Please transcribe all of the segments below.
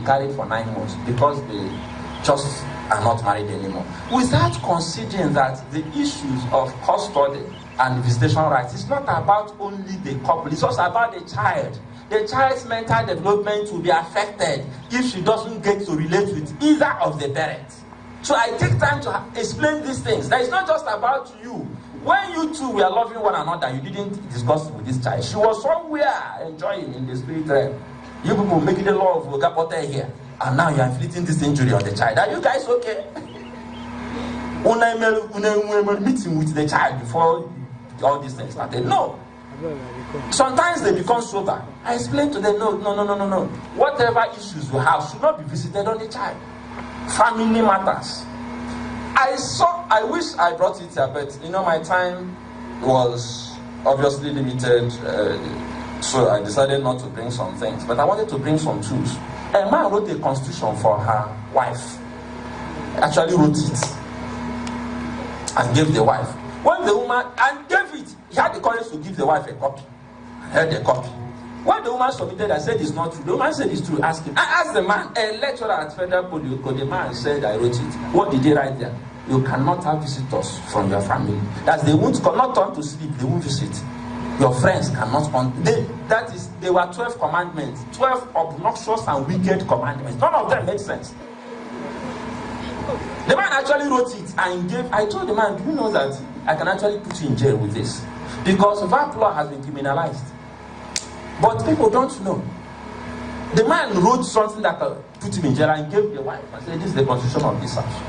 carried for 9 months because they just are not married anymore. Without considering that the issues of custody and visitation rights is not about only the couple, it's also about the child. The child's mental development will be affected if she doesn't get to relate with either of the parents. So I take time to explain these things. That it's not just about you. When you two were loving one another, you didn't discuss it with this child. She was somewhere enjoying in the spirit realm. You people making the law of Ogapote here. And now you are inflicting this injury on the child. Are you guys okay? Meeting with the child before all these things started. No. Sometimes they become sober. I explain to them, no. Whatever issues you have should not be visited on the child. Family matters. I wish I brought it here, but my time was obviously limited, so I decided not to bring some things. But I wanted to bring some tools. A man wrote a constitution for her wife. Actually wrote it and gave the wife. When the woman gave it, he had the courage to give the wife a copy. Held a copy. When the woman submitted, I said it's not true. The woman said it's true. Ask him. I asked the man, a lecturer at Federal Polytechnic, the man said I wrote it. What did he write there? You cannot have visitors from your family. That they won't not turn to sleep. They won't visit. Your friends cannot come. There were 12 commandments, 12 obnoxious and wicked commandments. None of them made sense. The man actually wrote it and gave. I told the man, do you know that I can actually put you in jail with this? Because that law has been criminalized. But people don't know. The man wrote something that put him in jail and gave the wife and said, this is the constitution of this house.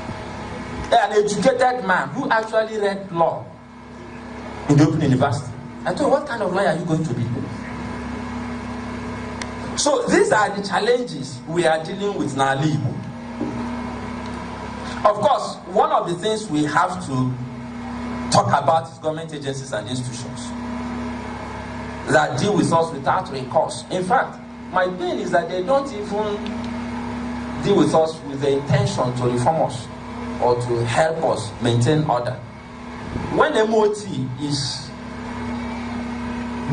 An educated man who actually read law in the Open University. I told him, what kind of lawyer are you going to be? So these are the challenges we are dealing with now. Of course, one of the things we have to talk about is government agencies and institutions that deal with us without recourse. In fact, my pain is that they don't even deal with us with the intention to reform us or to help us maintain order. When MOT is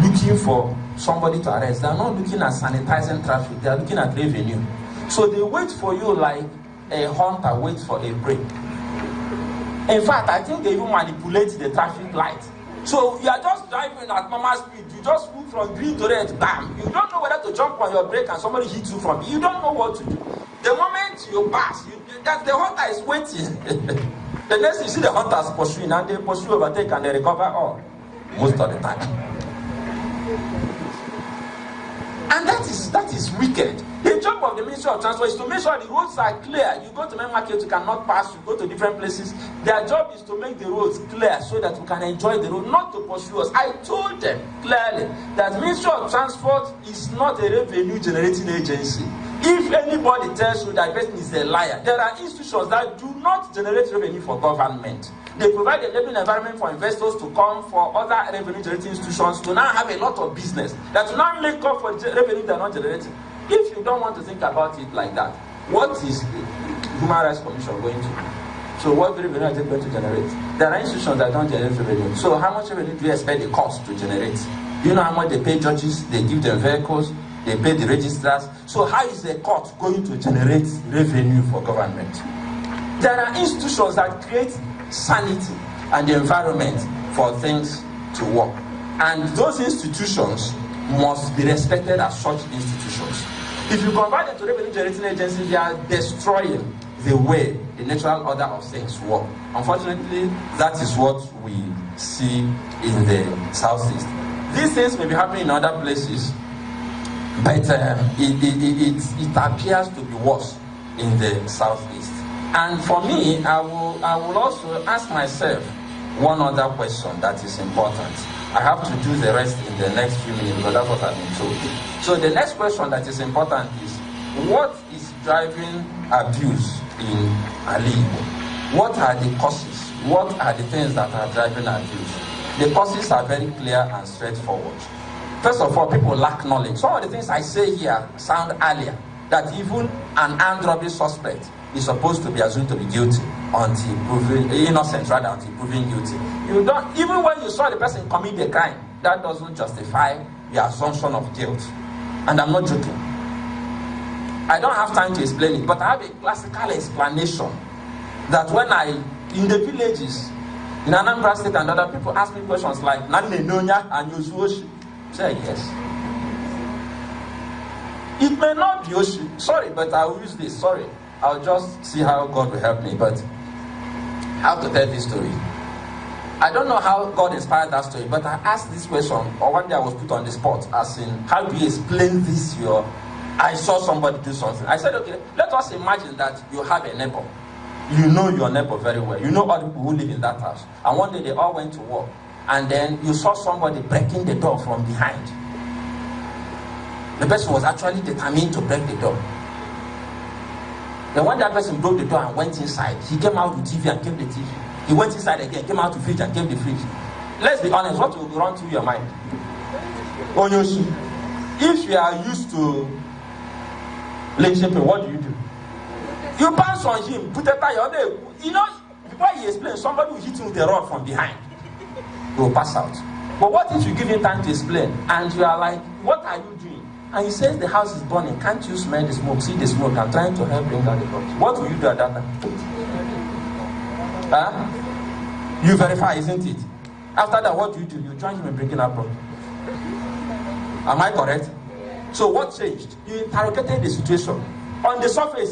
looking for somebody to arrest, they are not looking at sanitizing traffic, they are looking at revenue. So they wait for you like a hunter waits for a prey. In fact, I think they even manipulate the traffic light. So you are just driving at normal speed, you just move from green to red, bam. You don't know whether to jump on your brake and somebody hits you from it. You don't know what to do. The moment you pass, that the hunter is waiting. The next you see the hunters pursuing, and they pursue, overtake, and they recover all. Most of the time. And that is wicked. The job of the Ministry of Transport is to make sure the roads are clear. You go to main market, you cannot pass. You go to different places. Their job is to make the roads clear so that we can enjoy the road, not to pursue us. I told them clearly that Ministry of Transport is not a revenue generating agency. If anybody tells you that person is a liar, there are institutions that do not generate revenue for government. They provide a enabling environment for investors to come, for other revenue generating institutions to now have a lot of business that will not make up for the revenue they are not generating. If you don't want to think about it like that, what is the Human Rights Commission going to do? So what revenue are they going to generate? There are institutions that don't generate revenue. So how much revenue do you expect the cost to generate? Do you know how much they pay judges? They give them vehicles. They pay the registrars. So how is the court going to generate revenue for government? There are institutions that create sanity and the environment for things to work. And those institutions must be respected as such institutions. If you convert them to revenue generating agencies, they are destroying the way the natural order of things work. Unfortunately, that is what we see in the Southeast. These things may be happening in other places, but it appears to be worse in the Southeast. And for me, I will also ask myself one other question that is important. I have to do the rest in the next few minutes because that's what I've been told. So the next question that is important is, what is driving abuse in Ali Igbo? What are the causes? What are the things that are driving abuse? The causes are very clear and straightforward. First of all, people lack knowledge. Some of the things I say here sound earlier, that even an armed robbery suspect is supposed to be assumed to be guilty until proven innocent, rather, until proven guilty. You don't, even when you saw the person commit a crime, that doesn't justify the assumption of guilt. And I'm not joking. I don't have time to explain it, but I have a classical explanation that when in the villages, in Anambra State and other people ask me questions like, Nane Nonya and Yosuoshi. Say yes. It may not be Oshi. Sorry, but I'll use this. Sorry. I'll just see how God will help me. But how to tell this story? I don't know how God inspired that story, but I asked this question, or one day I was put on the spot, as in, how do you explain this? I saw somebody do something. I said, okay, let us imagine that you have a neighbor. You know your neighbor very well. You know all the people who live in that house. And one day they all went to work. And then you saw somebody breaking the door from behind. The person was actually determined to break the door. Then when that person broke the door and went inside, he came out with TV and kept the TV. He went inside again, came out to fridge and kept the fridge. Let's be honest, what will run through your mind? Onyoshi, if you are used to leadership, what do? You bounce on him, put a tire on there. You know, before he explains, somebody will hit him with a rod from behind. He will pass out. But what if you give him time to explain and you are like, what are you doing? And he says the house is burning. Can't you smell the smoke? See the smoke. I'm trying to help bring down the body. What will you do at that time? You verify, isn't it? After that, what do? You join him in breaking up problem. Am I correct? So what changed? You interrogated the situation. On the surface,